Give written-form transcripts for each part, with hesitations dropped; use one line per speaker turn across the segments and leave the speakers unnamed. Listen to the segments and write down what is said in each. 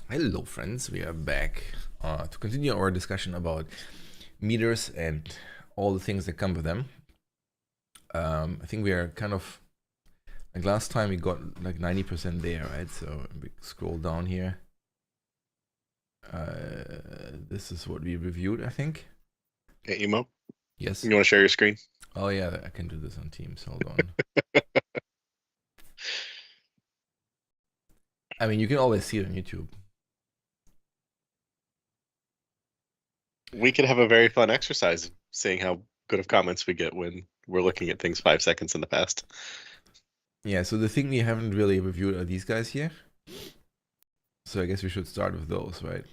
Hello, friends. We are back to continue our discussion about meters and all the things that come with them. I think we are kind of like last time we got like 90% there, right? So we scroll down here. This is what we reviewed, I think.
Hey, Emo,
Yes.
you want to share your screen?
Oh yeah, I can do this on Teams. Hold on. I mean, you can always see it on YouTube.
We could have a very fun exercise seeing how good of comments we get when we're looking at things 5 seconds in the past.
Yeah. So the thing we haven't really reviewed are these guys here. So I guess we should start with those, right?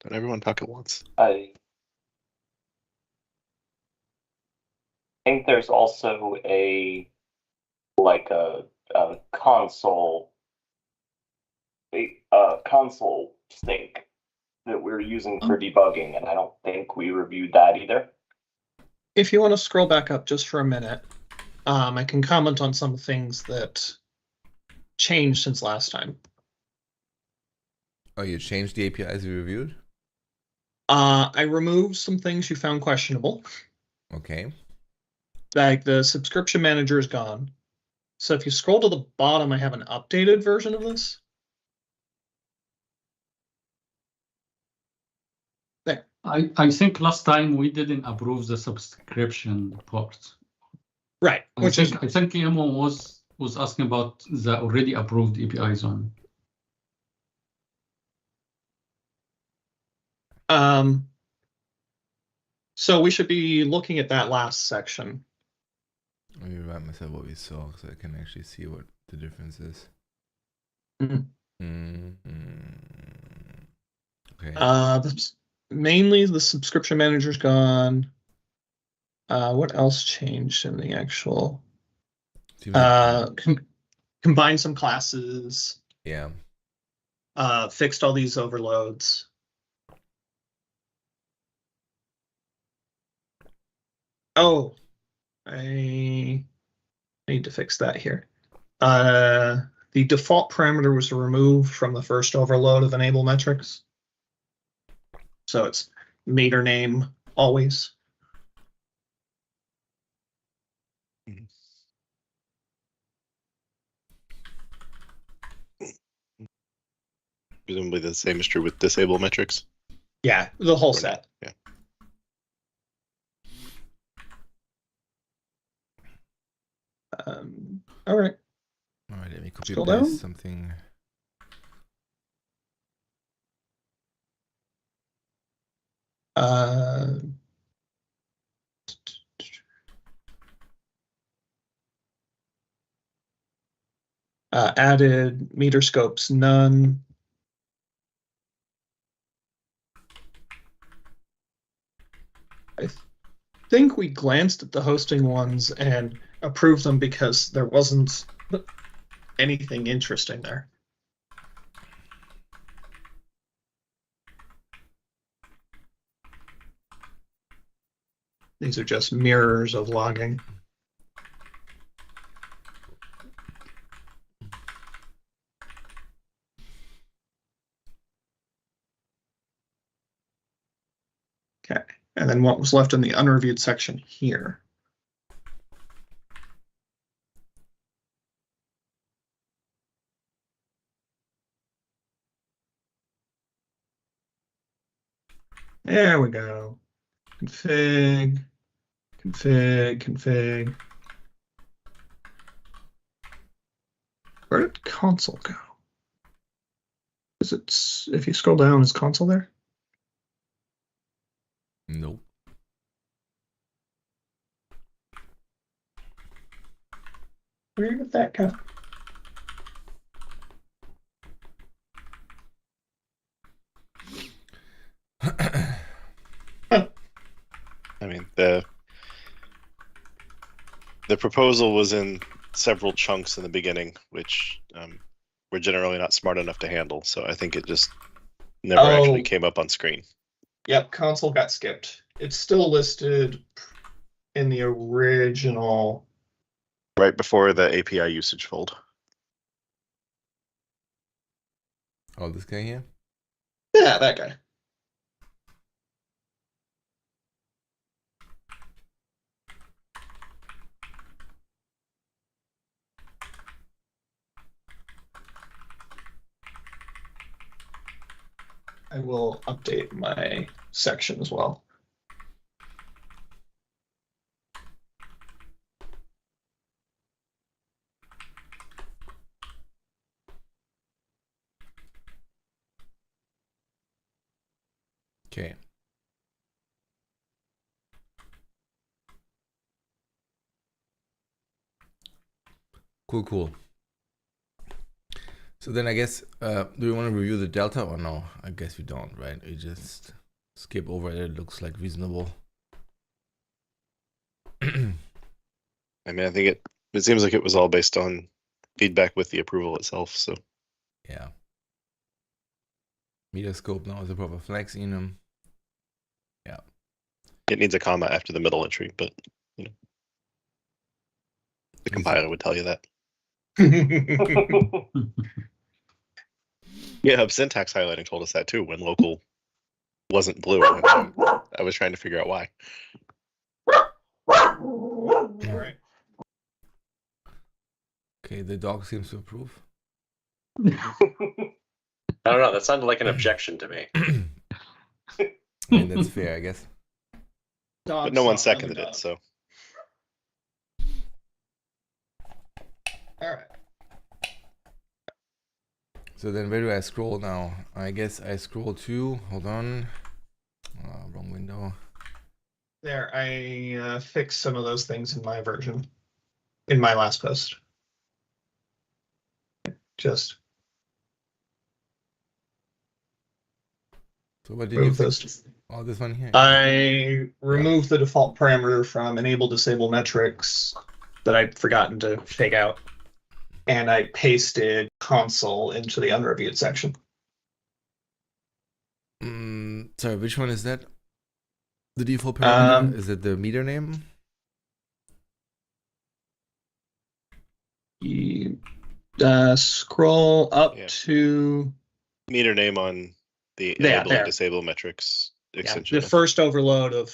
Don't everyone talk at once.
I think there's also a console console sync that we're using for debugging, and I don't think we reviewed that either.
If you want to scroll back up just for a minute, I can comment on some things that changed since last time.
Oh, you changed the APIs we reviewed?
I removed some things you found questionable.
Okay.
Like the subscription manager is gone. So if you scroll to the bottom, I have an updated version of this. There.
I think last time we didn't approve the subscription part.
Right.
I think Emo was asking about the already approved API zone.
So we should be looking at that last section.
Let me write myself what we saw so I can actually see what the difference is. Okay.
Mainly the subscription manager's gone. What else changed in the actual? Combine some classes.
Yeah.
Fixed all these overloads. Oh, I need to fix that here. The default parameter was removed from the first overload of enable metrics. So it's meter name always.
Presumably the same is true with disable metrics.
Yeah, the whole set.
Yeah.
All right.
All right, let me copy
Scroll
paste
down.
something.
Added meter scopes, none. I think we glanced at the hosting ones and approved them because there wasn't anything interesting there. These are just mirrors of logging. Okay, and then what was left in the unreviewed section here. There we go. Config, config, config. Where did console go? Is it, if you scroll down, is console there?
Nope.
Where did that go?
I mean, the proposal was in several chunks in the beginning, which we're generally not smart enough to handle. So I think it just never actually came up on screen.
Yep, console got skipped. It's still listed in the original.
Right before the API usage fold.
Oh, this guy here?
Yeah, that guy. I will update my section as well.
Okay. Cool. So then I guess, do we want to review the delta or no? I guess we don't, right? We just skip over it. It looks like reasonable.
I mean, I think it seems like it was all based on feedback with the approval itself. So
Yeah. Meter scope now is a proper flex enum. Yeah.
it needs a comma after the middle entry, but you know, the compiler would tell you that. GitHub syntax highlighting told us that too when local wasn't blue. I was trying to figure out why.
All right.
Okay, the dog seems to approve.
I don't know. That sounded like an objection to me.
I mean, that's fair, I guess.
But no one seconded it, so.
All right.
So then where do I scroll now? I guess I scroll to, hold on. Wrong window.
There, I fixed some of those things in my version, in my last post. Just
So what did you
move
fix?
those.
Oh, this one here.
I removed the default parameter from enable disable metrics that I'd forgotten to take out, and I pasted console into the unreviewed section.
Sorry, which one is that? The default parameter? Is it the meter name?
You scroll up
Yeah.
to
Meter name on the
Yeah,
enable
there.
and disable metrics extension.
the first overload of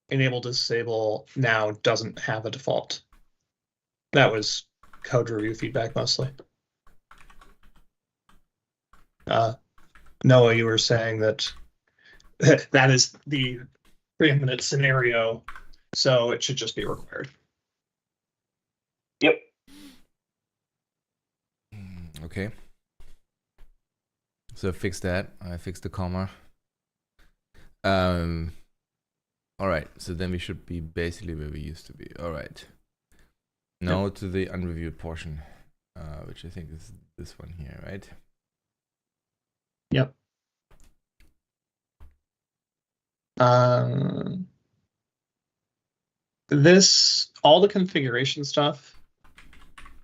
enable disable now doesn't have a default. That was code review feedback mostly. Noah, you were saying that that is the preeminent scenario, so it should just be required.
Yep.
Okay. So I fixed that. I fixed the comma. All right. So then we should be basically where we used to be. All right. Now to the unreviewed portion, which I think is this one here, right?
Yep. All the configuration stuff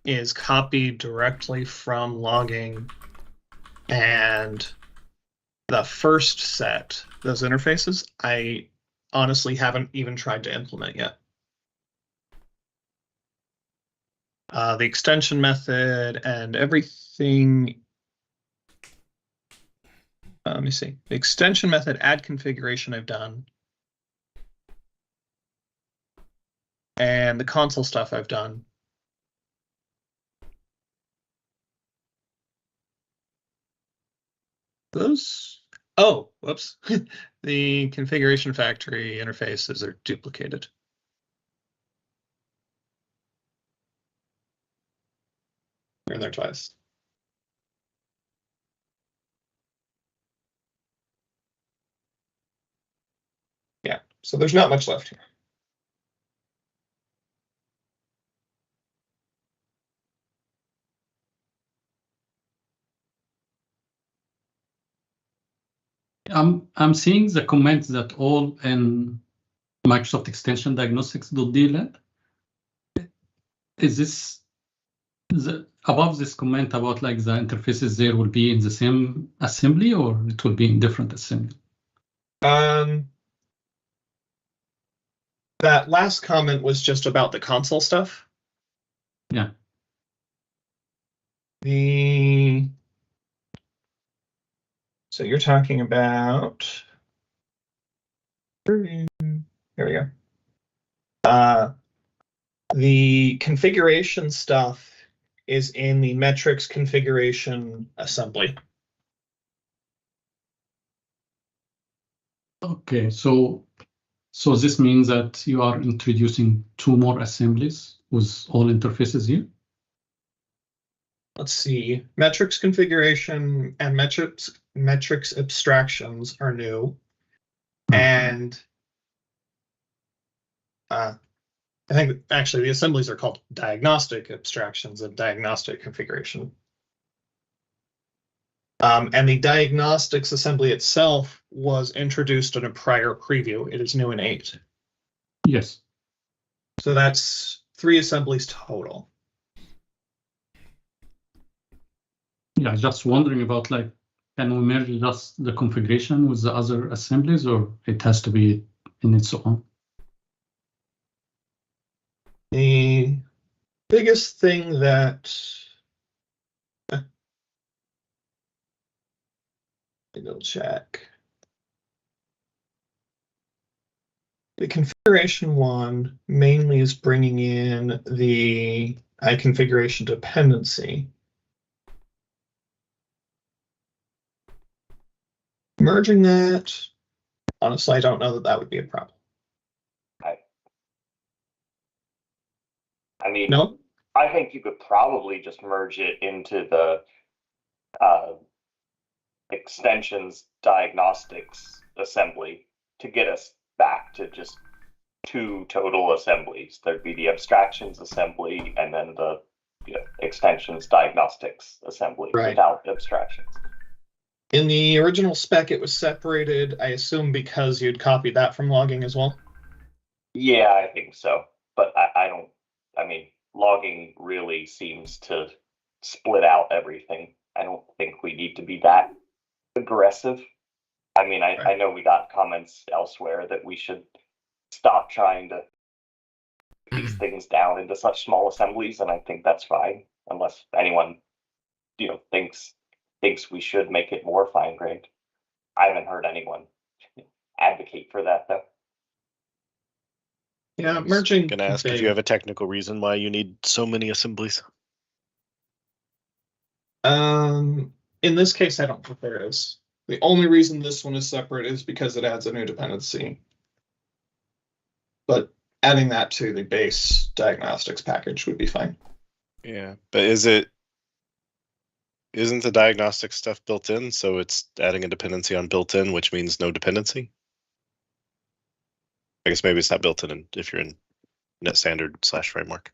is copied directly from logging, and the first set, those interfaces, I honestly haven't even tried to implement yet. The extension method and everything. Let me see. The extension method add configuration I've done. And the console stuff I've done. Those. Oh, whoops. The configuration factory interfaces are duplicated. They're in there twice. Yeah, so there's not much left here.
I'm seeing the comments that all in Microsoft Extension Diagnostics.dll. Is this above this comment about like the interfaces there will be in the same assembly or it will be in different assembly?
That last comment was just about the console stuff.
Yeah.
So you're talking about. Here we go. The configuration stuff is in the metrics configuration assembly.
Okay, so this means that you are introducing 2 more assemblies with all interfaces here?
Let's see. Metrics configuration and metrics abstractions are new. And I think actually the assemblies are called diagnostic abstractions and diagnostic configuration. And the diagnostics assembly itself was introduced in a prior preview. It is new in 8.
Yes.
So that's 3 assemblies total.
Yeah, just wondering about, like, can we merge just the configuration with the other assemblies, or it has to be in its own?
The biggest thing that I'll check. The configuration one mainly is bringing in the iConfiguration dependency. Merging that, honestly, I don't know that that would be a problem.
I mean,
No?
I think you could probably just merge it into the extensions diagnostics assembly to get us back to just 2 total assemblies. There'd be the abstractions assembly and then the extensions diagnostics assembly
Right.
without abstractions.
In the original spec, it was separated, I assume because you'd copied that from logging as well?
Yeah, I think so. But I mean, logging really seems to split out everything. I don't think we need to be that aggressive. I mean, I know we got comments elsewhere that we should stop trying to piece things down into such small assemblies, and I think that's fine, unless anyone, thinks we should make it more fine grained. I haven't heard anyone advocate for that though.
Yeah,
I was
merging.
gonna ask if you have a technical reason why you need so many assemblies.
In this case, I don't think there is. The only reason this one is separate is because it adds a new dependency. But adding that to the base diagnostics package would be fine.
Yeah, but isn't the diagnostic stuff built in? So it's adding a dependency on built in, which means no dependency. I guess maybe it's not built in if you're in net standard / framework.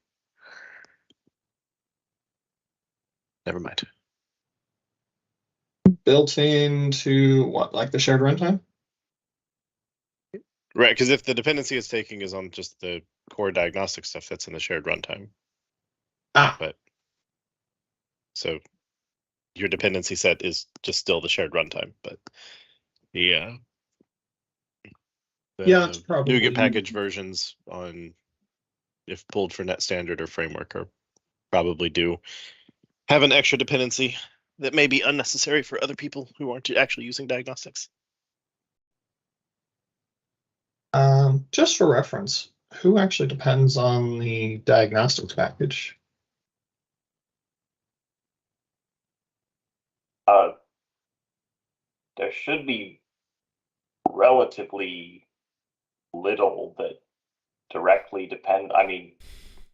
Never mind.
Built into what, like the shared runtime?
Right, because if the dependency it's taking is on just the core diagnostic stuff, that's in the shared runtime. But so your dependency set is just still the shared runtime, but yeah.
Yeah, it's probably
NuGet package versions on, if pulled for net standard or framework, are probably do have an extra dependency that may be unnecessary for other people who aren't actually using diagnostics.
Just for reference, who actually depends on the diagnostics package?
There should be relatively little that directly depend. I mean,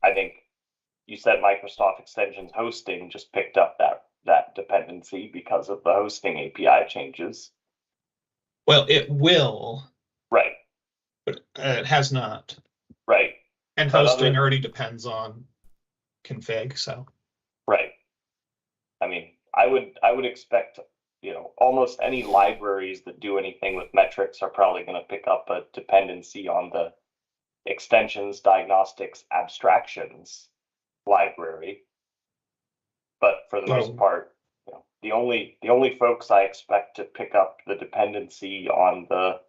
I think you said Microsoft Extensions hosting just picked up that dependency because of the hosting API changes.
Well, it will.
Right.
But it has not.
Right.
And hosting already depends on config, so.
Right. I mean, I would expect, almost any libraries that do anything with metrics are probably going to pick up a dependency on the extensions, diagnostics, abstractions library. But for the most part, the only folks I expect to pick up the dependency on the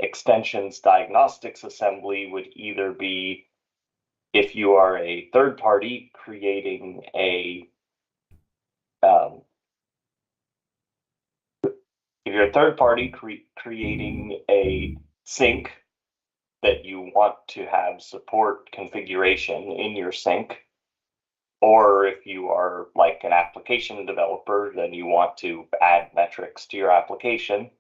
extensions diagnostics assembly would either be if you are a third party creating a if you're a third party creating a sync that you want to have support configuration in your sync, or if you are like an application developer, then you want to add metrics to your application.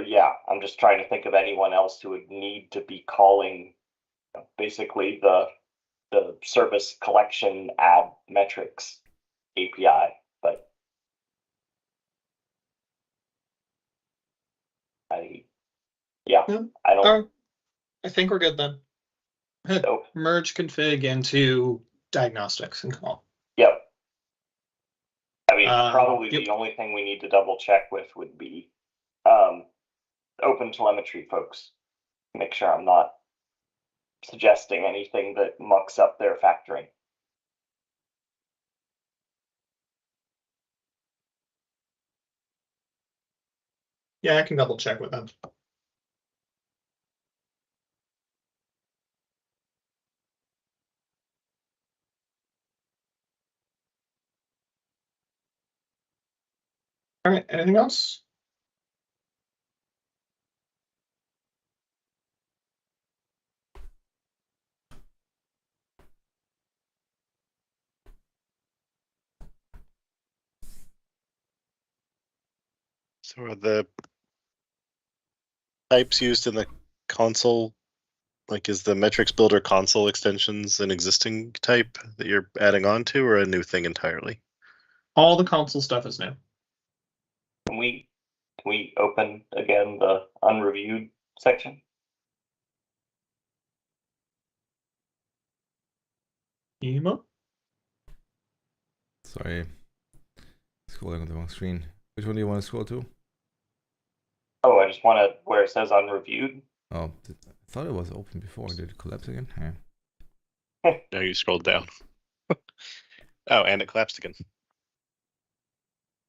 Yeah, I'm just trying to think of anyone else who would need to be calling basically the service collection add metrics API, but I don't.
I think we're good then.
So,
merge config into diagnostics and call.
Yep. I mean, probably
yep.
the only thing we need to double check with would be open telemetry folks. Make sure I'm not suggesting anything that mucks up their factoring.
Yeah, I can double check with them. All right, anything else?
So are the types used in the console, like is the metrics builder console extensions an existing type that you're adding on to, or a new thing entirely?
All the console stuff is new.
Can we open again the unreviewed section?
Emo?
Sorry. Scrolling on the wrong screen. Which one do you want to scroll to?
Oh, I just want to where it says unreviewed.
Oh, I thought it was open before. Did it collapse again?
No, you scrolled down. Oh, and it collapsed again.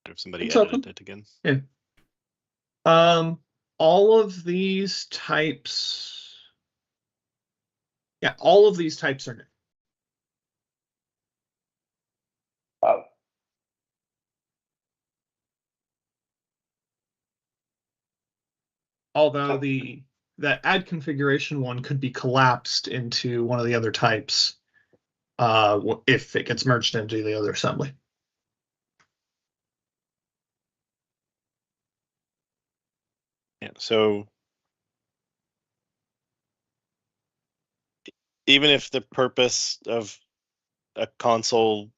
If somebody
It's
edited
open.
it again.
Yeah. All of these types. Yeah, all of these types are new. Although the add configuration one could be collapsed into one of the other types if it gets merged into the other assembly.
Yeah, so even if the purpose of a console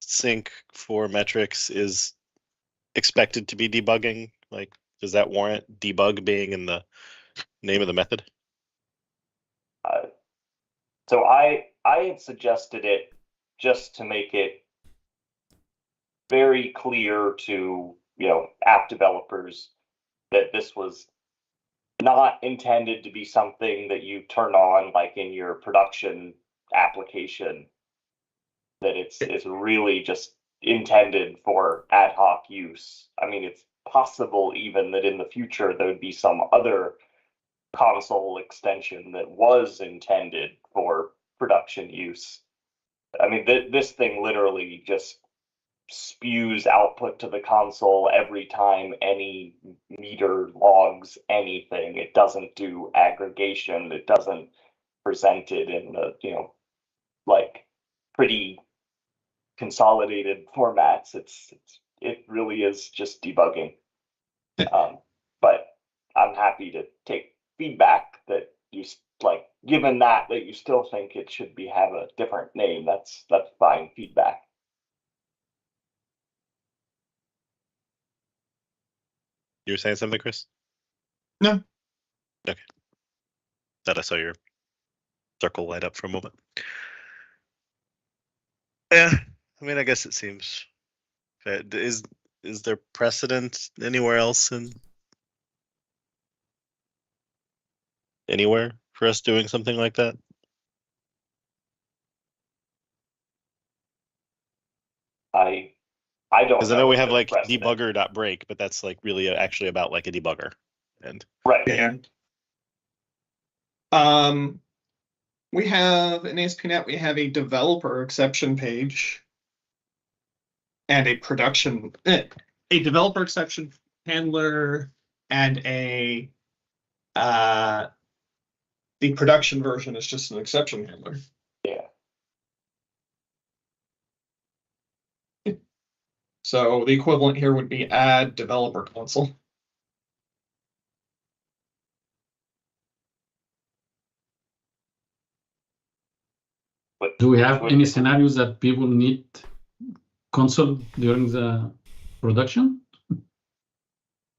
sync for metrics is expected to be debugging, like does that warrant debug being in the name of the method?
So I had suggested it just to make it very clear to app developers that this was not intended to be something that you turn on like in your production application, that it's really just intended for ad hoc use. I mean, it's possible even that in the future there would be some other console extension that was intended for production use. I mean, this thing literally just spews output to the console every time any meter logs anything. It doesn't do aggregation. It doesn't present it in the, like pretty consolidated formats. It really is just debugging. But I'm happy to take feedback that you like, given that you still think it should have a different name. That's fine feedback.
You were saying something, Chris?
No.
Okay. Thought I saw your circle light up for a moment. Yeah, I mean, I guess it seems. Is there precedent anywhere else anywhere for us doing something like that?
I I don't know.
Because I know we have
the
like
precedent.
debugger.break, but that's like really actually about like a debugger. And
Right.
Yeah. We have in ASP.NET, we have a developer exception page and a developer exception handler and the production version is just an exception handler.
Yeah.
So the equivalent here would be add developer console.
But
Do we have any scenarios that people need console during the production?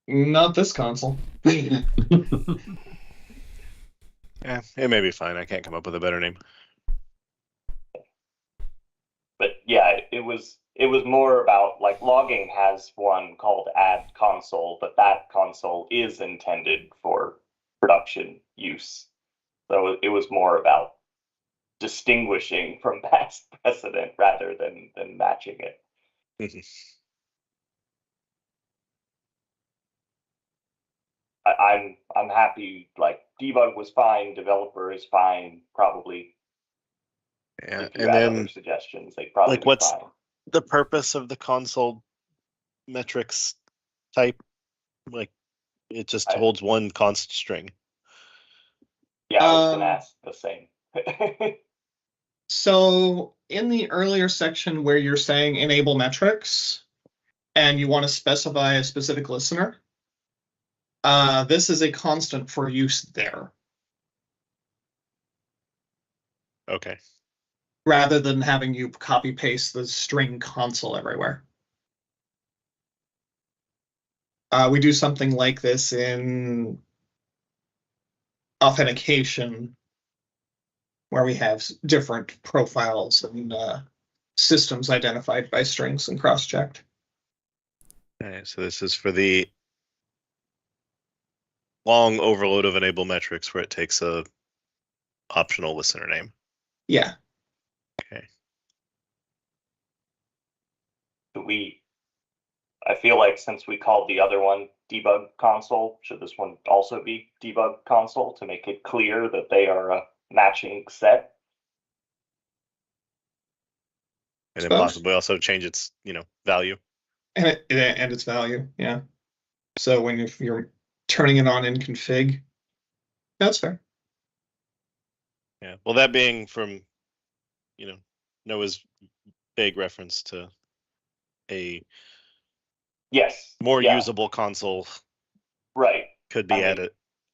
Not this console.
yeah, it may be fine. I can't come up with a better name.
But yeah, it was more about like logging has one called add console, but that console is intended for production use. So it was more about distinguishing from past precedent rather than matching it. I'm happy. Like debug was fine, developer is fine, probably.
Yeah,
If you
and
had
then
other suggestions, they probably
like
be
what's
fine.
the purpose of the console metrics type? Like it just holds one const string.
Yeah, I was gonna ask the same.
So in the earlier section where you're saying enable metrics and you want to specify a specific listener, this is a constant for use there.
Okay.
Rather than having you copy paste the string console everywhere. We do something like this in authentication, where we have different profiles and systems identified by strings and cross-checked.
Okay, so this is for the long overload of enable metrics where it takes a optional listener name.
Yeah.
Okay.
I feel like since we called the other one debug console, should this one also be debug console to make it clear that they are a matching set?
And then possibly also change its, value.
And its value, yeah. So when if you're turning it on in config, that's fair.
Yeah. Well, that being from, Noah's vague reference to a more usable console,
right?
Could be added,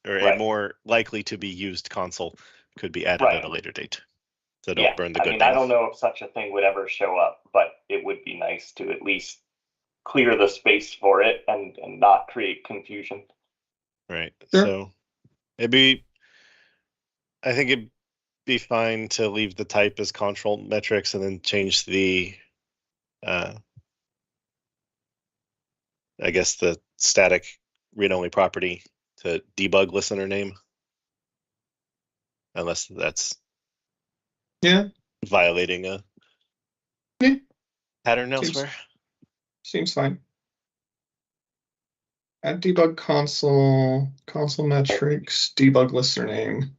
or a more likely to be used console could be added at a later date. So don't burn the good name.
I don't know if such a thing would ever show up, but it would be nice to at least clear the space for it and not create confusion.
Right.
Sure.
So I think it'd be fine to leave the type as control metrics and then change the I guess the static read-only property to debug listener name. Unless that's violating a pattern elsewhere.
Seems fine. Add debug console metrics, debug listener name.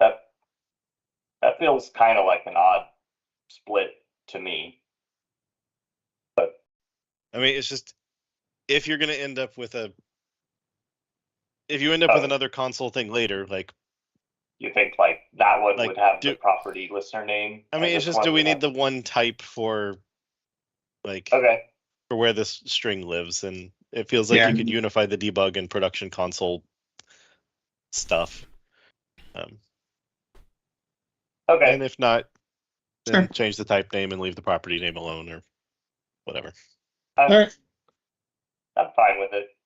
That feels kind of like an odd split to me. But
I mean, it's just if you're going to end up with if you end up with another console thing later, like
you think like that one would have the property listener name?
I mean, it's just do we need the one type for for where this string lives? And it feels like you could unify the debug and production console stuff. And if not, then change the type name and leave the property name alone or whatever.
All right.
I'm fine with it.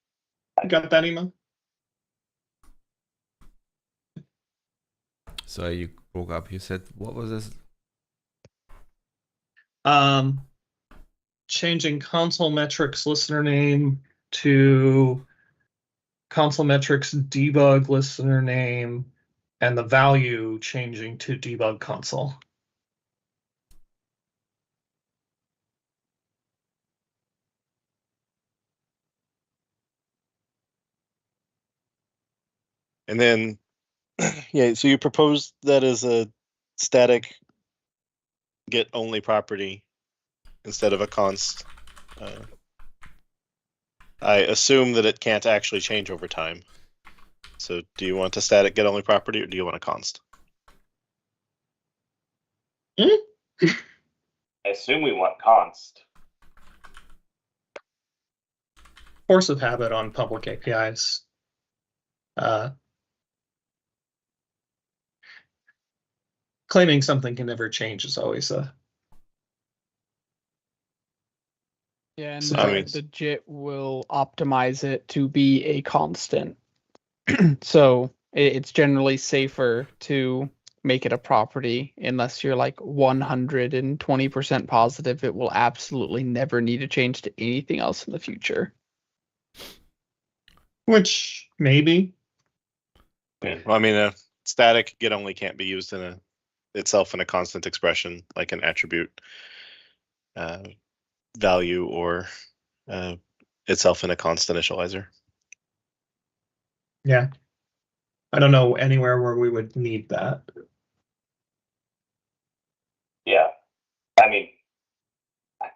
You got that, Ema?
So you broke up. You said, what was this?
Changing console metrics listener name to console metrics debug listener name and the value changing to debug console.
And then, yeah, so you propose that as a static get only property instead of a const. I assume that it can't actually change over time. So do you want a static get only property or do you want a const?
I assume we want const.
Force of habit on public APIs. Claiming something can never change is always a
Yeah, and
So,
I mean-
the JIT will optimize it to be a constant. So it's generally safer to make it a property unless you're like 120% positive it will absolutely never need to change to anything else in the future.
which maybe.
Well, I mean, a static get only can't be used in itself in a constant expression like an attribute value or itself in a const initializer.
Yeah. I don't know anywhere where we would need that.
Yeah. I mean, I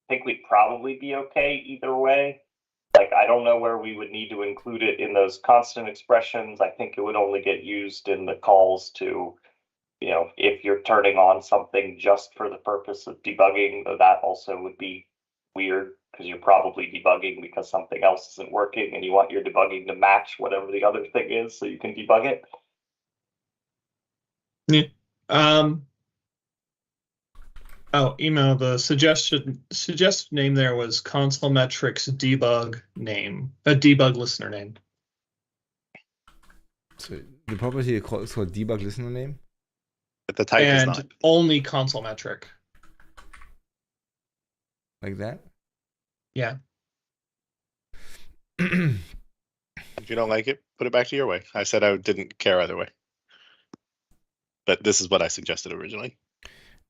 think we'd probably be okay either way. Like, I don't know where we would need to include it in those constant expressions. I think it would only get used in the calls to, you know, if you're turning on something just for the purpose of debugging, though that also would be weird because you're probably debugging because something else isn't working and you want your debugging to match whatever the other thing is so you can debug it.
Email, the suggested name there was console metrics debug name, a debug listener name.
So the property is called debug listener name.
But the type is
And
not.
only console metric.
Like that?
Yeah.
If you don't like it, put it back to your way. I said I didn't care either way. But this is what I suggested originally.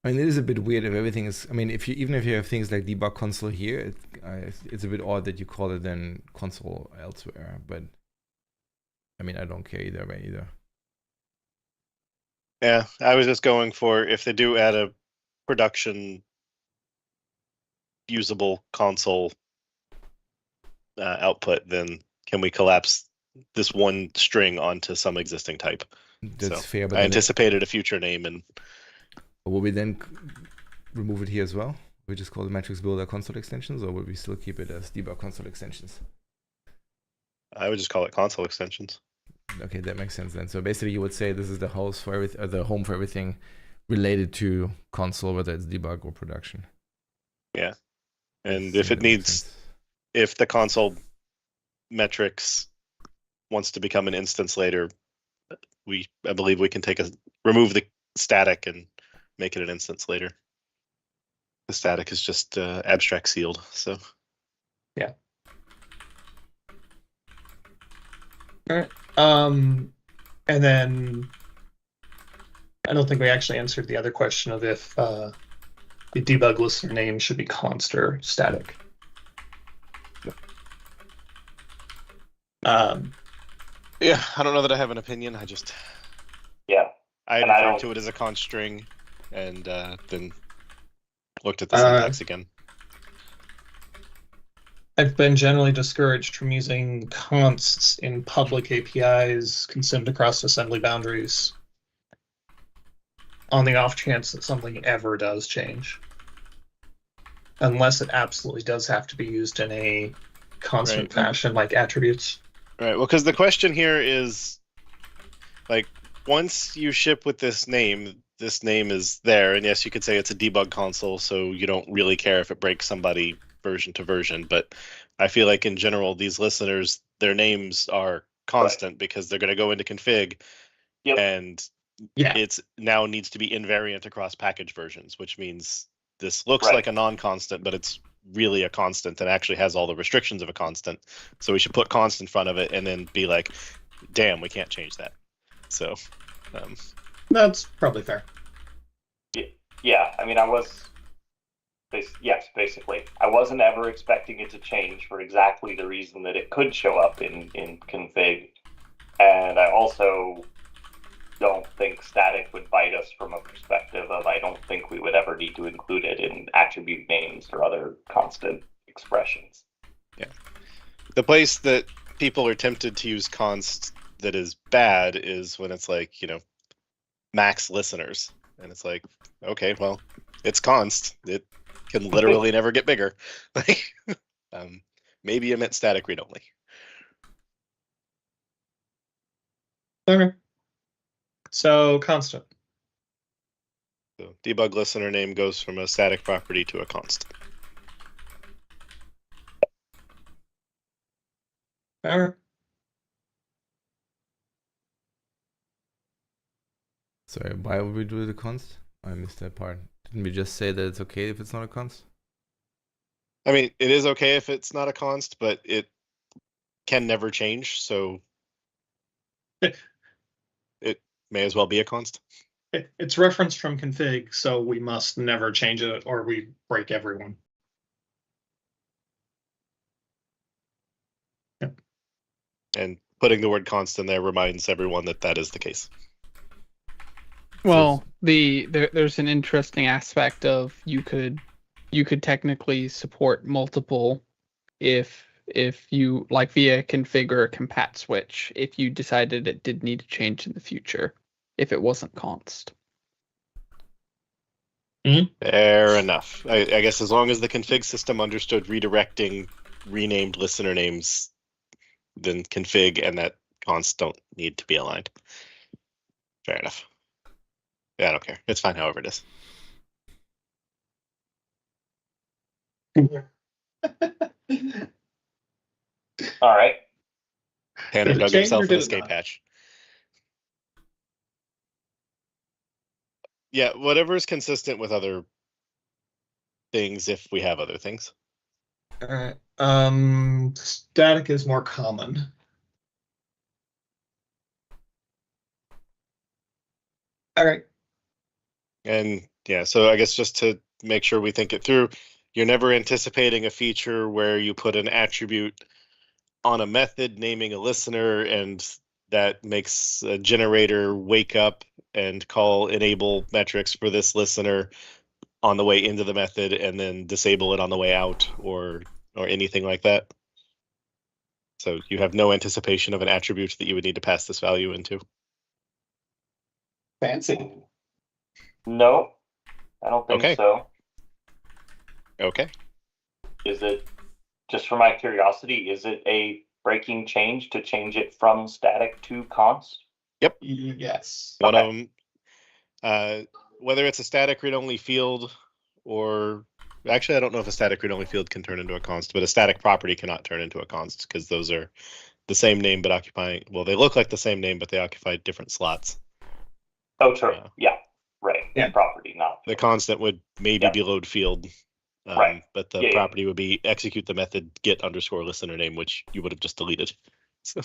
I mean, it is a bit weird if everything is. I mean, even if you have things like debug console here, it's a bit odd that you call it then console elsewhere. But I mean, I don't care either way either.
Yeah, I was just going for if they do add a production usable console output, then can we collapse this one string onto some existing type?
That's
So,
fair. But
I
then
anticipated a future name, and
will we then remove it here as well? We just call the matrix builder console extensions, or will we still keep it as debug console extensions?
I would just call it console extensions.
Okay, that makes sense then. So basically, you would say this is the house for everything, the home for everything related to console, whether it's debug or production.
Yeah, and
Seems
if it
to make
needs,
sense.
if the console metrics wants to become an instance later, I believe we can remove the static and make it an instance later. The static is just abstract sealed, so.
Yeah. All right. And then I don't think we actually answered the other question of if the debug listener name should be const or static.
Yeah, I don't know that I have an opinion. I just
Yeah.
I
And I
referred
don't-
to it as a const string, and then looked at the syntax again.
I've been generally discouraged from using consts in public APIs consumed across assembly boundaries on the off chance that something ever does change. Unless it absolutely does have to be used in a constant fashion like attributes.
Right. Well, because the question here is, like, once you ship with this name is there, and yes, you could say it's a debug console, so you don't really care if it breaks somebody version to version. But I feel like in general, these listeners, their names are constant because they're going to go into config,
Yep.
and
Yeah.
it's now needs to be invariant across package versions, which means this looks
Right.
like a non-constant, but it's really a constant and actually has all the restrictions of a constant. So we should put const in front of it and then be like, damn, we can't change that. So
That's probably fair.
Yeah, I mean, yes, basically. I wasn't ever expecting it to change for exactly the reason that it could show up in config And I also don't think static would bite us from a perspective of I don't think we would ever need to include it in attribute names or other constant expressions.
Yeah. The place that people are tempted to use const that is bad is when it's like, max listeners. And it's like, okay, well, it's const. It can literally never get bigger. Like, maybe it meant static read only.
Okay. So constant.
So debug listener name goes from a static property to a const.
All right.
Sorry, why would we do the const? I missed that part. Didn't we just say that it's okay if it's not a const?
I mean, it is okay if it's not a const, but it can never change, so it may as well be a const.
It's referenced from config, so we must never change it or we break everyone. Yep.
And putting the word const in there reminds everyone that that is the case.
Well, there's an interesting aspect of you could technically support multiple if you like via config or compat switch if you decided it did need to change in the future if it wasn't const.
Fair enough. I guess as long as the config system understood redirecting renamed listener names, then config and that const don't need to be aligned. Fair enough. Yeah, I don't care. It's fine however it is.
All right.
Tanner
Did it
dug
change or
himself an
did it
escape
not?
hatch. Yeah, whatever is consistent with other things if we have other things.
All right. Static is more common. All right.
And yeah, so I guess just to make sure we think it through, you're never anticipating a feature where you put an attribute on a method naming a listener and that makes a generator wake up and call enable metrics for this listener on the way into the method and then disable it on the way out or anything like that. So you have no anticipation of an attribute that you would need to pass this value into.
Fancy.
No, I don't think
Okay.
so.
Okay.
Is it, just for my curiosity, is it a breaking change to change it from static to const?
Yep.
Yes.
One
Okay.
of them, whether it's a static read-only field or actually, I don't know if a static read-only field can turn into a const, but a static property cannot turn into a const because those are the same name but occupying. Well, they look like the same name, but they occupy different slots.
Oh, true. Yeah. Right.
Yeah.
Property, not
The constant would maybe
Yeah.
be load field,
Right.
but the
Yeah, yeah.
property would be execute the method get underscore listener name, which you would have just deleted. So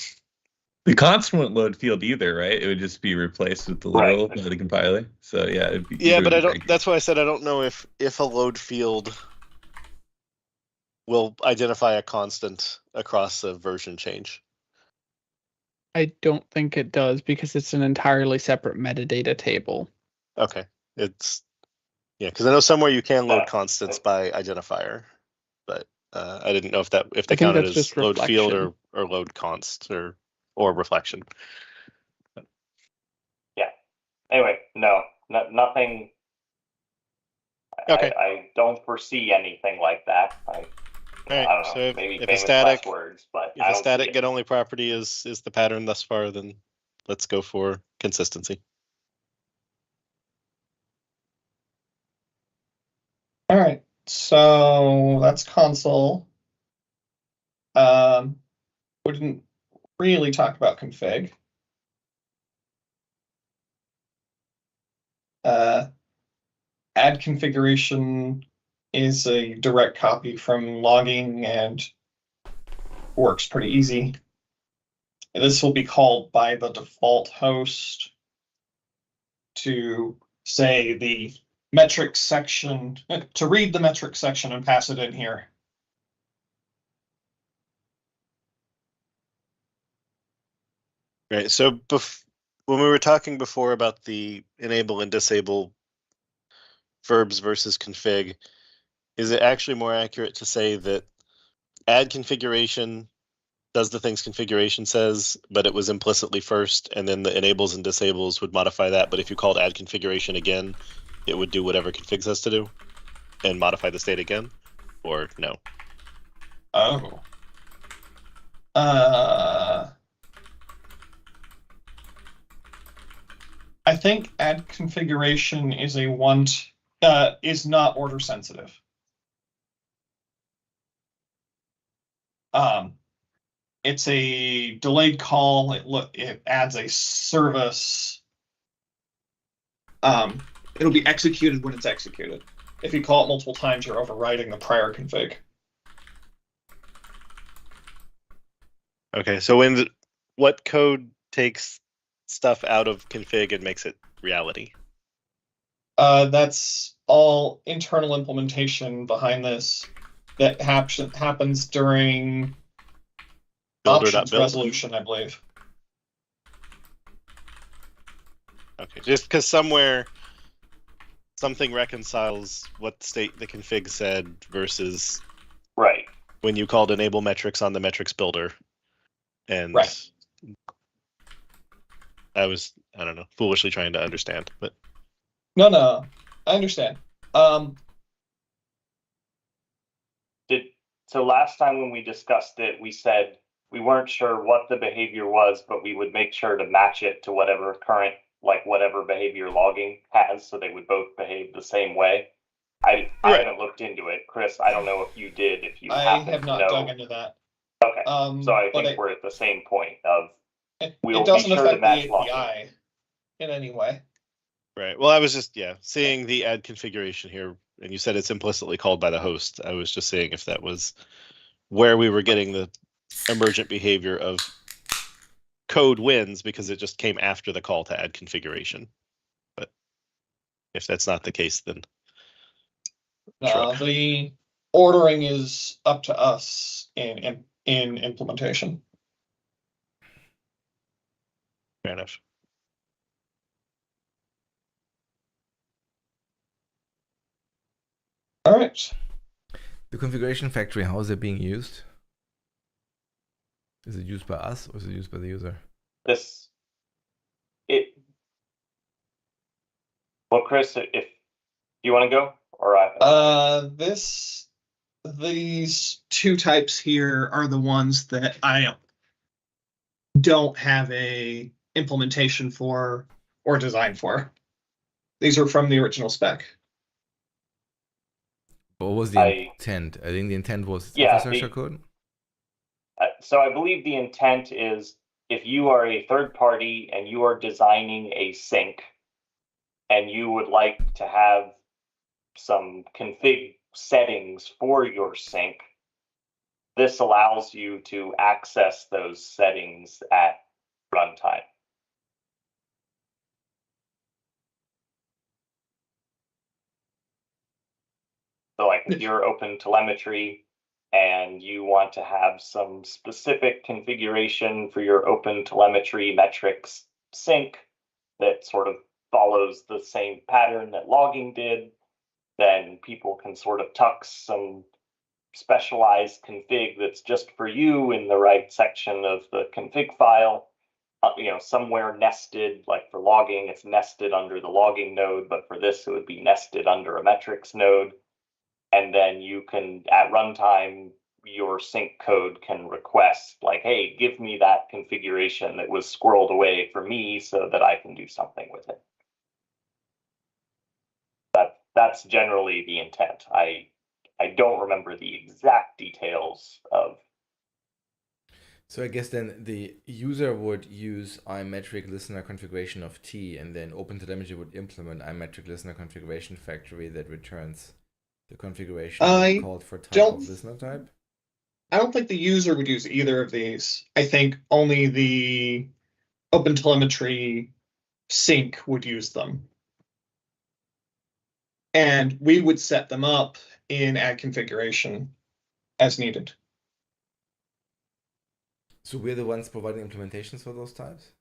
The constant wouldn't load field either, right? It would just be replaced with the literal by the compiler. So yeah, it'd be,
yeah,
it
but
would
I
be
don't.
breaking.
That's why I said I don't know if a load field will identify a constant across a version change.
I don't think it does because it's an entirely separate metadata table.
Okay, it's because I know somewhere you can load
Yeah.
constants by identifier, but I didn't know if they
I think
counted
that's
as
just
load field
reflection.
or load const or reflection.
Yeah. Anyway, no, nothing.
Okay.
I don't foresee anything like that. I
All right.
don't know.
So
Maybe
if a
famous
static
last words, but
if
I
a
don't see
static
it.
get only property is the pattern thus far, then let's go for consistency.
All right. So that's console. We didn't really talk about config. Add configuration is a direct copy from logging and works pretty easy. This will be called by the default host to say the metrics section, to read the metrics section and pass it in here.
Right. So when we were talking before about the enable and disable verbs versus config, is it actually more accurate to say that add configuration does the things configuration says, but it was implicitly first, and then the enables and disables would modify that. But if you called add configuration again, it would do whatever config says to do and modify the state again, or no?
Oh. I think add configuration is is not order sensitive. It's a delayed call. It adds a service. It'll be executed when it's executed. If you call it multiple times, you're overriding the prior config.
Okay, so what code takes stuff out of config and makes it reality?
That's all internal implementation behind this that happens during options
Builder.build?
resolution, I believe.
Okay, just because somewhere something reconciles what state the config said versus
Right.
when you called enable metrics on the metrics builder. And
Right.
I don't know, foolishly trying to understand, but
No, I understand.
So last time when we discussed it, we said we weren't sure what the behavior was, but we would make sure to match it to whatever current, like whatever behavior logging has, so they would both behave the same way. I haven't looked into it, Chris. I don't know if you did. If you
I have not dug into that.
Okay, so I think we're at the same point of
it
we'll
doesn't
be sure to
affect
match
the
logging.
API in any way.
right. Well, I was just seeing the add configuration here, and you said it's implicitly called by the host. I was just seeing if that was where we were getting the emergent behavior of code wins because it just came after the call to add configuration. But if that's not the case, then
the ordering is up to us in implementation.
fair enough.
All right.
The configuration factory, how is it being used? Is it used by us or is it used by the user?
Well, Chris, if you want to go, or
these two types here are the ones that I don't have a implementation for or design for. These are from the original spec.
What was the intent? I think the intent was infrastructure code.
So I believe the intent is if you are a third party and you are designing a sync and you would like to have some config settings for your sync, this allows you to access those settings at runtime. So like if you're open telemetry and you want to have some specific configuration for your open telemetry metrics sync that sort of follows the same pattern that logging did, then people can sort of tuck some specialized config that's just for you in the right section of the config file, somewhere nested. Like for logging, it's nested under the logging node, but for this, it would be nested under a metrics node. And then you can, at runtime, your sync code can request like, hey, give me that configuration that was squirreled away for me so that I can do something with it. That's generally the intent. I don't remember the exact details of.
So I guess then the user would use iMetric listener configuration of T, and then OpenTelemetry would implement iMetric listener configuration factory that returns the configuration called for type of listener type.
I don't think the user would use either of these. I think only the OpenTelemetry sync would use them. And we would set them up in add configuration as needed.
So we're the ones providing implementations for those types?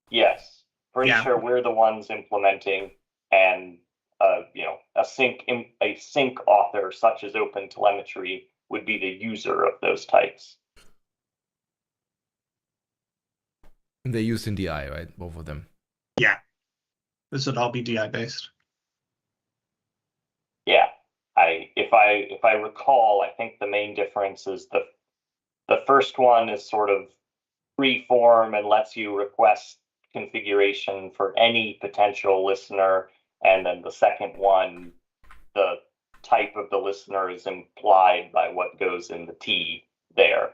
Yes, pretty
Yeah.
sure we're the ones implementing, and a sync author such as OpenTelemetry would be the user of those types.
They're used in DI, right? Both of them.
Yeah. This would all be DI based.
Yeah, if I recall, I think the main difference is the first one is sort of free form and lets you request configuration for any potential listener, and then the second one, the type of the listener is implied by what goes in the T there.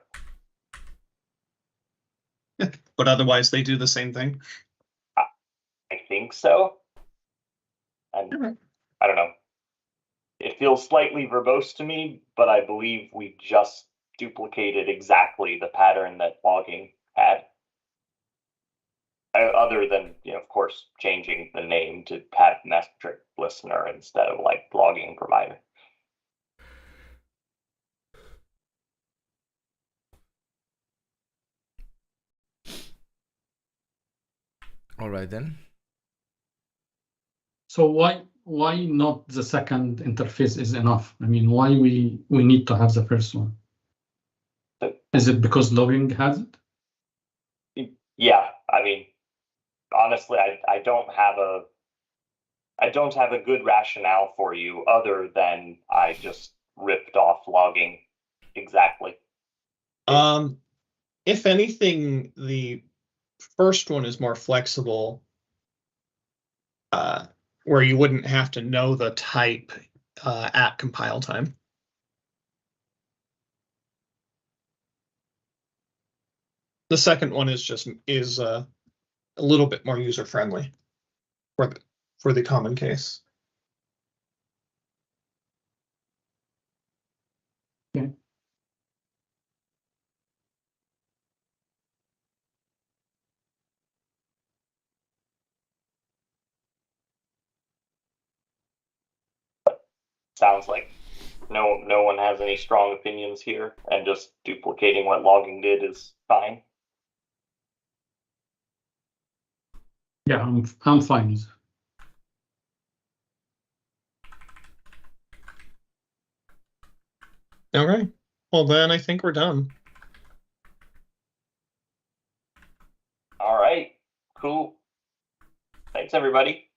But otherwise, they do the same thing.
I think so. And
Okay.
I don't know. It feels slightly verbose to me, but I believe we just duplicated exactly the pattern that logging had. Other than, of course, changing the name to have metric listener instead of like logging provider.
All right then.
So why not the second interface is enough? I mean, why we need to have the first one? Is it because logging has it?
Yeah, I mean, honestly, I don't have a good rationale for you other than I just ripped off logging exactly.
If anything, the first one is more flexible, where you wouldn't have to know the type at compile time. The second one is a little bit more user friendly for the common case.
Okay.
Sounds like no one has any strong opinions here, and just duplicating what logging did is fine.
Yeah, I'm fine with it.
Okay. Well, then I think we're done.
All right, cool. Thanks, everybody.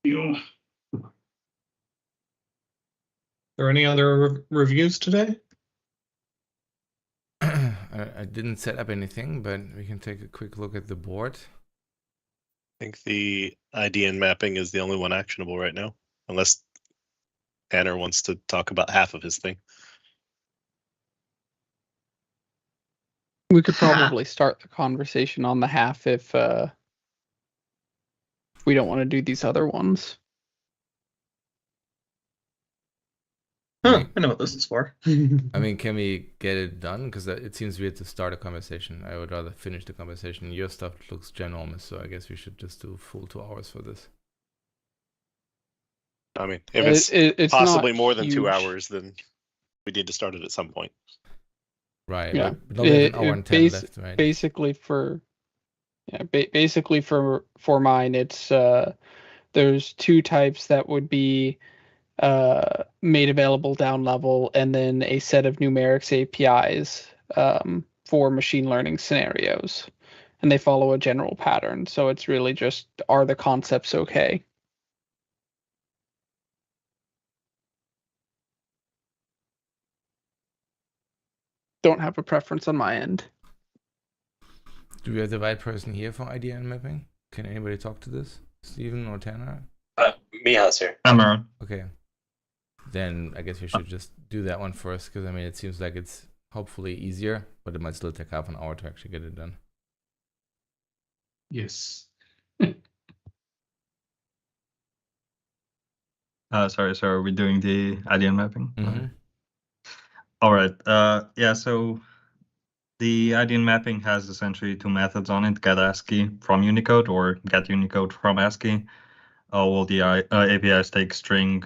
Yeah.
Are there any other reviews today?
I didn't set up anything, but we can take a quick look at the board.
I think the IDN mapping is the only one actionable right now, unless Tanner wants to talk about half of his thing.
We could probably start the conversation on the half if we don't want to do these other ones.
Huh, I know what this is for.
I mean, can we get it done? Because it seems weird to start a conversation. I would rather finish the conversation. Your stuff looks ginormous, so I guess we should just do full 2 hours for this.
I mean, if it's possibly more than 2
huge.
hours, then we need to start it at some point.
Right.
Yeah.
But not even an hour and 10 left, right?
Basically for mine, it's there's 2 types that would be made available down level, and then a set of numerics APIs for machine learning scenarios, and they follow a general pattern. So it's really just, are the concepts okay? Don't have a preference on my end.
Do we have the right person here for IDN mapping? Can anybody talk to this? Steven or Tanner?
Miha's here.
I'm around.
Okay. Then I guess we should just do that one first, because I mean, it seems like it's hopefully easier, but it might still take half an hour to actually get it done.
Yes.
Sorry, so are we doing the IDN mapping?
Mm-hmm.
All right. Yeah, so the IDN mapping has essentially 2 methods on it: get ASCII from Unicode or get Unicode from ASCII. All the APIs take string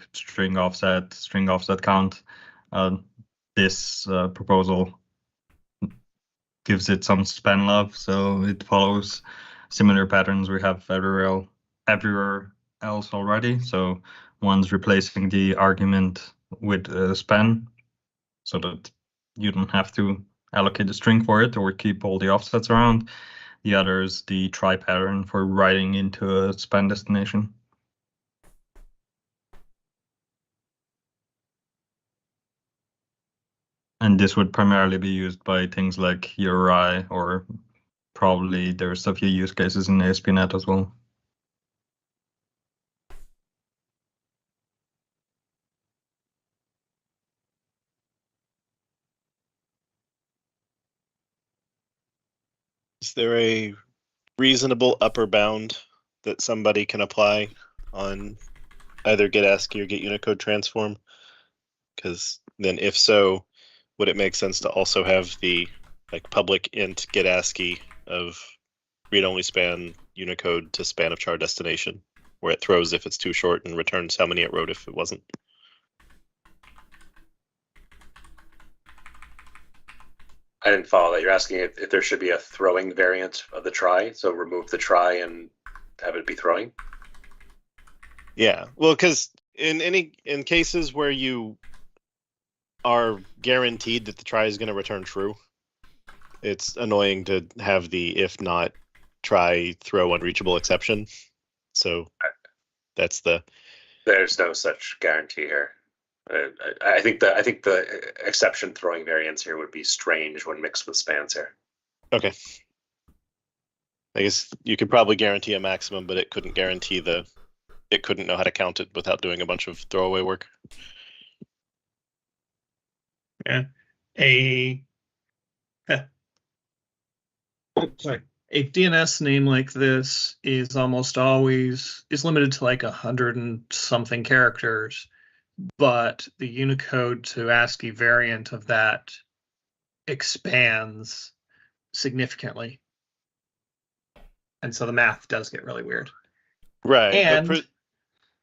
offset count. This proposal gives it some span love, so it follows similar patterns we have everywhere else already. So one's replacing the argument with a span, so that you don't have to allocate a string for it or keep all the offsets around. The other is the try pattern for writing into a span destination. And this would primarily be used by things like URI, or probably there's a few use cases in ASP.NET as well.
Is there a reasonable upper bound that somebody can apply on either get ASCII or get Unicode transform? Because then if so, would it make sense to also have the like public int get ASCII of read-only span Unicode to span of char destination, where it throws if it's too short and returns how many it wrote if it wasn't?
I didn't follow that. You're asking if there should be a throwing variant of the try, so remove the try and have it be throwing?
Yeah, well, because in cases where you are guaranteed that the try is going to return true, it's annoying to have the if not try throw unreachable exception. So that's
There's no such guarantee here. I think the exception throwing variance here would be strange when mixed with spans here.
okay. I guess you could probably guarantee a maximum, but it couldn't guarantee it couldn't know how to count it without doing a bunch of throwaway work.
Yeah. A DNS name like this is almost always limited to like 100 and something characters, but the Unicode to ASCII variant of that expands significantly. And so the math does get really weird.
Right.
And
but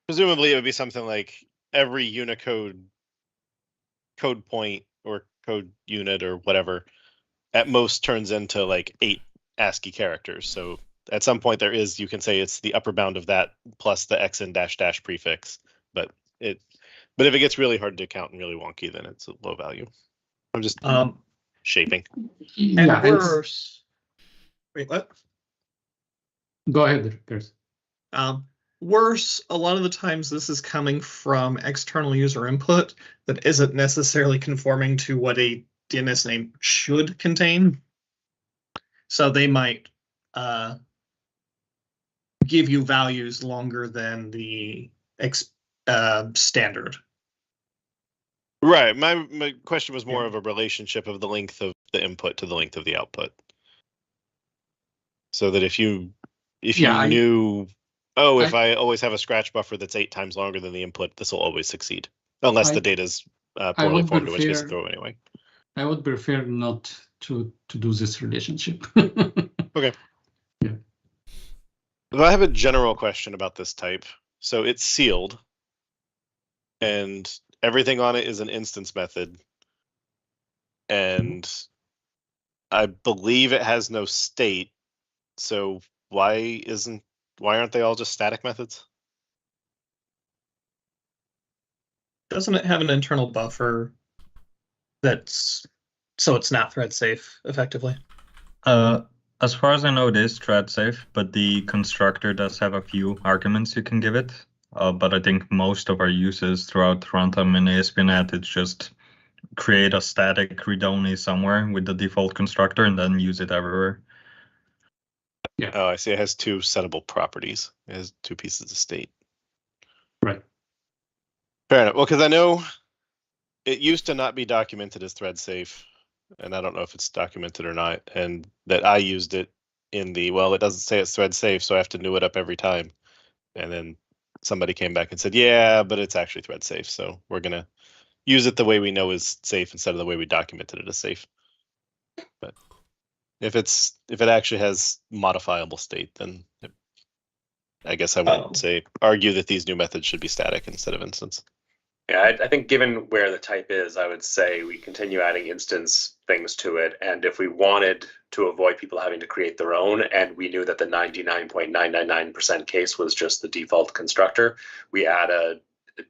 presumably it would be something like every Unicode code point or code unit or whatever at most turns into like 8 ASCII characters. So at some point you can say it's the upper bound of that plus the xn -- prefix. But if it gets really hard to count and really wonky, then it's a low value. I'm just shaping.
And worse. Wait, what?
Go ahead, Chris.
Worse, a lot of the times this is coming from external user input that isn't necessarily conforming to what a DNS name should contain. So they might give you values longer than the standard.
Right. My question was more of a relationship of the length of the input to the length of the output. So that if you knew, if I always have a scratch buffer that's 8 times longer than the input, this will always succeed. Unless the data's poorly formed, in which case throw anyway.
I would prefer not to do this relationship.
Okay.
Yeah.
But I have a general question about this type. So it's sealed, and everything on it is an instance method, and I believe it has no state. So why aren't they all just static methods?
Doesn't it have an internal buffer so it's not thread safe effectively?
As far as I know, it is thread safe, but the constructor does have a few arguments you can give it. But I think most of our uses throughout runtime in ASP.NET, it's just create a static read-only somewhere with the default constructor and then use it everywhere.
Yeah.
Oh, I see. It has 2 settable properties. It has 2 pieces of state.
Right.
Fair enough. Well, because I know it used to not be documented as thread safe, and I don't know if it's documented or not, and that I used it in it doesn't say it's thread safe, so I have to new it up every time. And then somebody came back and said, yeah, but it's actually thread safe, so we're going to use it the way we know is safe instead of the way we documented it as safe. But if it actually has modifiable state, then I guess I would argue that these new methods should be static instead of instance.
Yeah, I think given where the type is, I would say we continue adding instance things to it. And if we wanted to avoid people having to create their own, and we knew that the 99.999% case was just the default constructor, we add a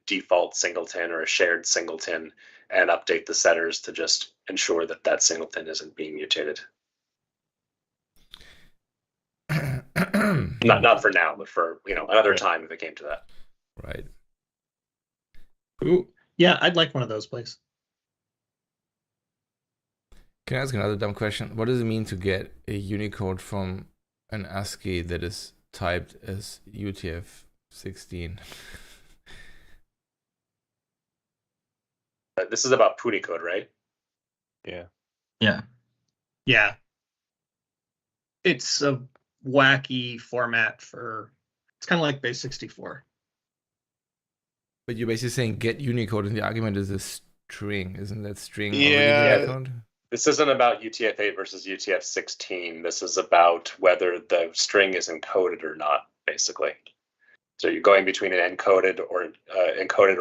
default singleton or a shared singleton and update the setters to just ensure that that singleton isn't being mutated. Not for now, but for another time if it came to that.
Right.
Ooh, yeah, I'd like one of those, please.
Can I ask another dumb question? What does it mean to get a Unicode from an ASCII that is typed as UTF-16?
This is about Punicode, right?
Yeah.
Yeah.
Yeah. It's a wacky format for, it's kind of like base 64.
But you're basically saying get Unicode, and the argument is a string. Isn't that string
Yeah.
already Unicode?
This isn't about UTF-8 versus UTF-16. This is about whether the string is encoded or not, basically. So you're going between an encoded or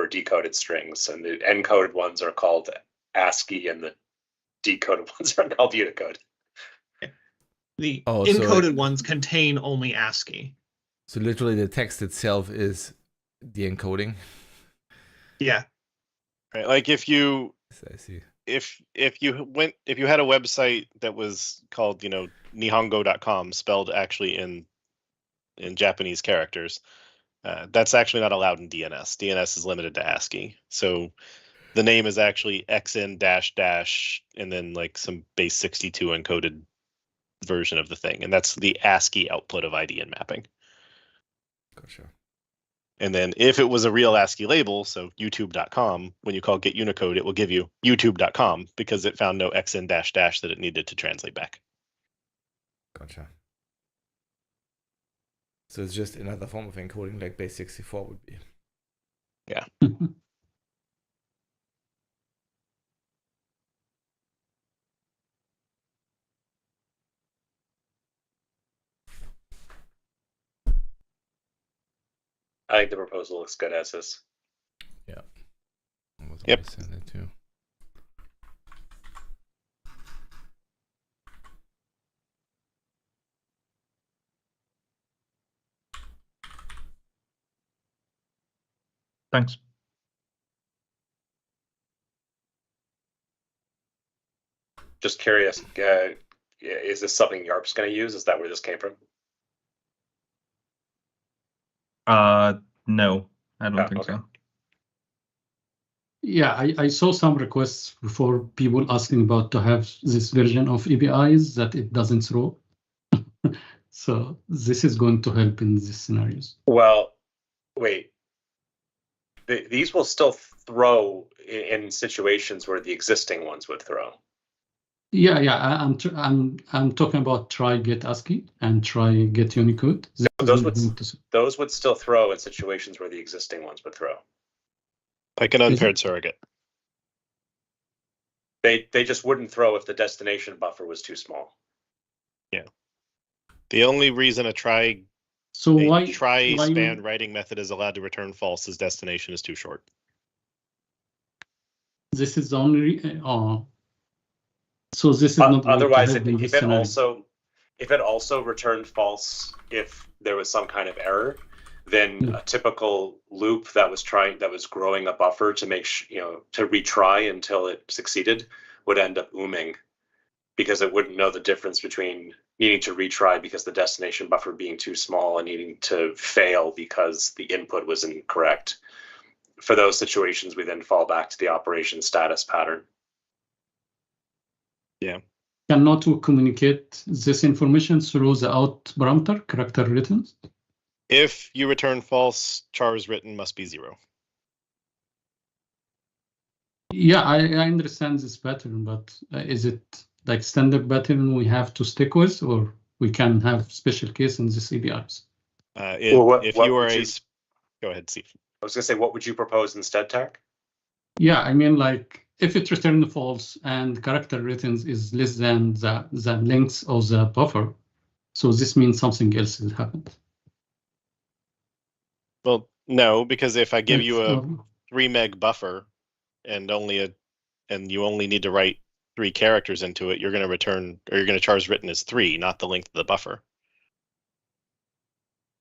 decoded strings, and the encoded ones are called ASCII, and the decoded ones are called Unicode.
The encoded ones contain only ASCII.
So literally, the text itself is the encoding.
Yeah.
Right. Like if you
I see.
if you had a website that was called nihongo.com, spelled actually in Japanese characters, that's actually not allowed in DNS. DNS is limited to ASCII. So the name is actually xn -- and then like some base 62 encoded version of the thing, and that's the ASCII output of IDN mapping.
Gotcha.
And then if it was a real ASCII label, so youtube.com, when you call get Unicode, it will give you youtube.com because it found no xn -- that it needed to translate back.
Gotcha. So it's just another form of encoding like base 64 would be.
Yeah.
I think the proposal looks good as is.
Yeah.
Yep.
Send it too.
Thanks.
Just curious, is this something YARP's going to use? Is that where this came from?
No, I don't think
okay.
so.
Yeah, I saw some requests for people asking about to have this version of APIs that it doesn't throw. So this is going to help in these scenarios.
Well, wait. These will still throw in situations where the existing ones would throw.
Yeah, I'm talking about try get ASCII and try get Unicode.
Those would still throw in situations where the existing ones would throw.
Like an unpaired surrogate.
They just wouldn't throw if the destination buffer was too small.
Yeah. The only reason a try span writing method is allowed to return false is destination is too short.
This is the only so this is not
otherwise if it also returned false if there was some kind of error, then a typical loop that was growing a buffer to make to retry until it succeeded would end up ooming, because it wouldn't know the difference between needing to retry because the destination buffer being too small and needing to fail because the input was incorrect. For those situations, we then fall back to the operation status pattern.
Yeah.
Cannot communicate this information through the out parameter, character returns?
If you return false, chars written must be 0.
Yeah, I understand this pattern, but is it like standard pattern we have to stick with, or we can have special case in these APIs?
Go
ahead, Steve.
I was going to say, what would you propose instead, Tarek?
Yeah, I mean, like if it returned false and character returns is less than the length of the buffer, so this means something else has happened.
Well, no, because if I give you 3 meg buffer and you only need to write 3 characters into it, you're going to return, or you're going to chars written as 3, not the length of the buffer.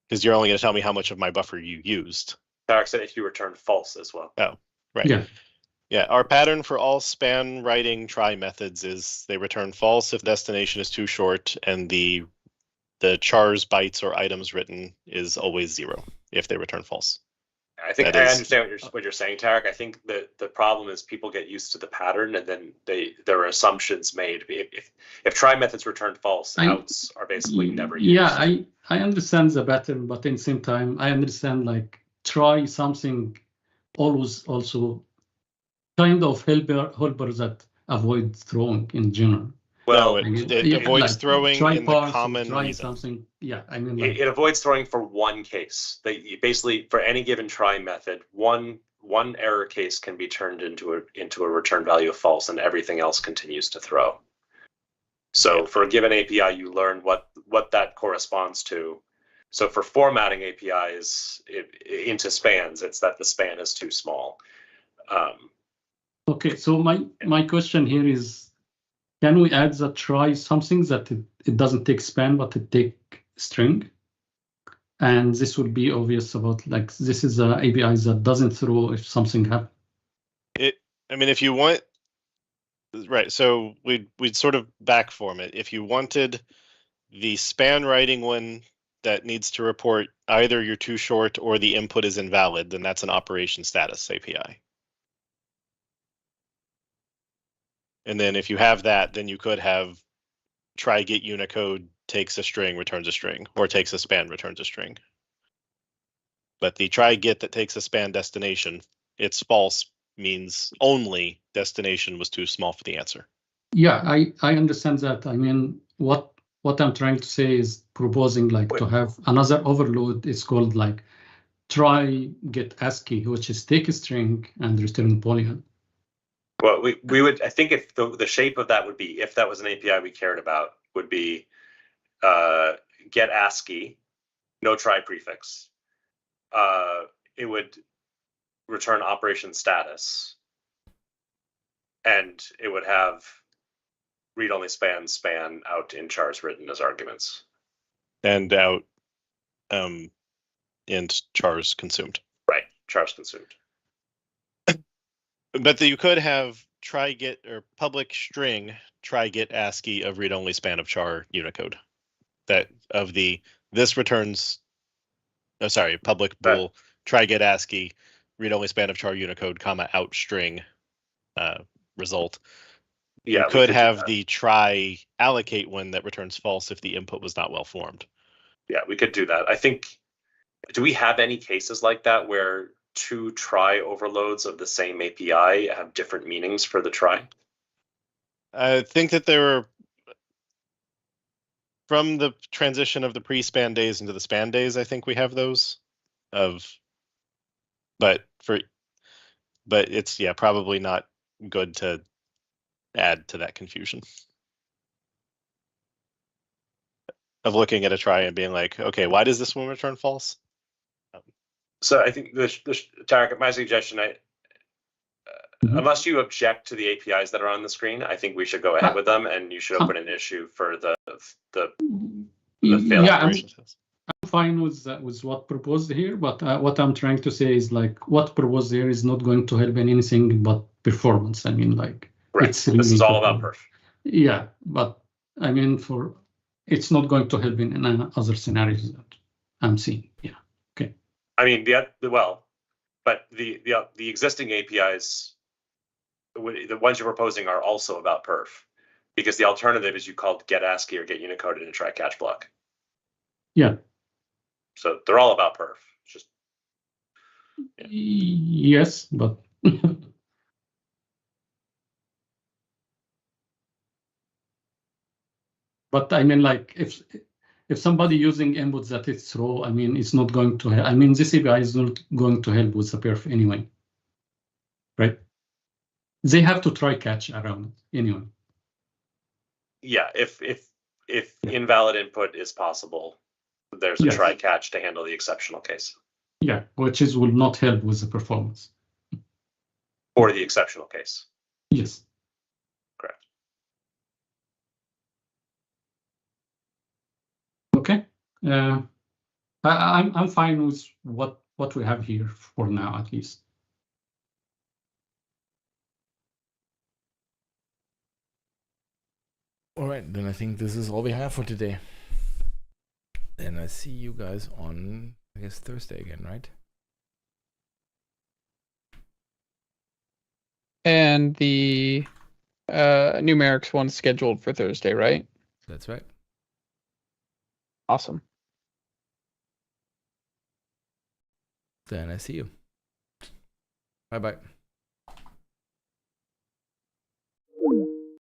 Because you're only going to tell me how much of my buffer you used.
Tarek said if you return false as well.
Oh, right.
Yeah.
Yeah, our pattern for all span writing try methods is they return false if destination is too short, and the chars bytes or items written is always 0 if they return false.
I think I understand what you're saying, Tarek. I think that the problem is people get used to the pattern, and then there are assumptions made. If try methods return false, outs are basically never used.
Yeah, I understand the pattern, but at the same time, I understand like try something always also kind of helper that avoid throwing in general.
Well, it avoids
like,
throwing in the common
try
reason.
Something. Yeah, I mean, like,
it avoids throwing for one case. Basically, for any given try method, one error case can be turned into a return value of false, and everything else continues to throw. So for a given API, you learn what that corresponds to. So for formatting APIs into spans, it's that the span is too small.
Okay, so my question here is, can we add that try something that it doesn't take span, but it take string? And this would be obvious about, like, this is a API that doesn't throw if something happens.
I mean, if you want, right, so we'd sort of backform it. If you wanted the span writing one that needs to report either you're too short or the input is invalid, then that's an operation status API. And then if you have that, then you could have try get Unicode takes a string, returns a string, or takes a span, returns a string. But the try get that takes a span destination, it's false, means only destination was too small for the answer.
Yeah, I understand that. I mean, what I'm trying to say is proposing like to have another overload. It's called like try get ASCII, which is take a string and return Boolean.
Well, we would, I think if the shape of that would be, if that was an API we cared about, would be get ASCII, no try prefix. It would return operation status, and it would have read only span out in chars written as arguments,
and out in chars consumed.
Right, chars consumed.
But you could have try get or public string try get ASCII of read only span of char Unicode. That of the this returns. Oh, sorry, public bool try get ASCII read only span of char Unicode comma out string result.
Yeah,
you could have the try allocate one that returns false if the input was not well formed.
Yeah, we could do that. I think. Do we have any cases like that where two try overloads of the same API have different meanings for the try?
I think that there were, from the transition of the pre-span days into the span days, I think we have those but it's probably not good to add to that confusion of looking at a try and being like, okay, why does this one return false?
So I think Tarek, my suggestion, unless you object to the APIs that are on the screen, I think we should go ahead with them, and you should open an issue for the failed operation test.
I'm fine with what proposed here, but what I'm trying to say is like what proposed here is not going to help in anything but performance. I mean, like
this is all about perf.
Yeah, but I mean, it's not going to help in other scenarios that I'm seeing. Yeah. Okay.
I mean, but the existing APIs, the ones you're proposing, are also about perf, because the alternative is you called get ASCII or get Unicode in a try catch block.
Yeah.
So they're all about perf. Just
yes, but but I mean, like if somebody using inputs that it's raw, I mean, it's not going to help. I mean, this API is not going to help with the perf anyway, right? They have to try catch around it anyway.
Yeah, if invalid input is possible, there's a try catch to handle the exceptional case.
Yeah, which will not help with the performance.
for the exceptional case.
Yes.
Correct.
Okay. I'm fine with what we have here for now, at least.
All right, then I think this is all we have for today. And I see you guys on, I guess, Thursday again, right?
And the numerics one's scheduled for Thursday, right?
That's right.
Awesome.
Then I see you. Bye-bye.